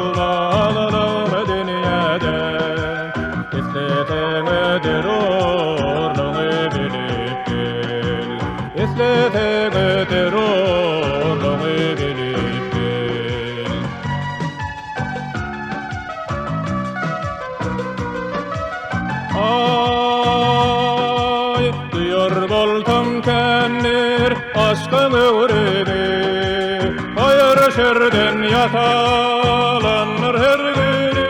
olmalım dünyada. İsletemedir orluğu bilip bil. İsletemedir orluğu bilip bil. Ay, duyar boltam kendir aşkımı uğrunu. Hayır şerden yatalanır her günü.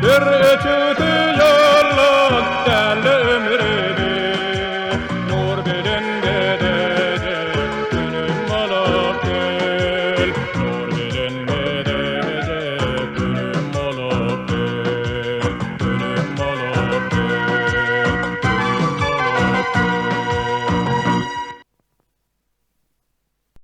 Bir içiti yalan derli ömrümü. Nur bilen gidecek günüm alıp gel.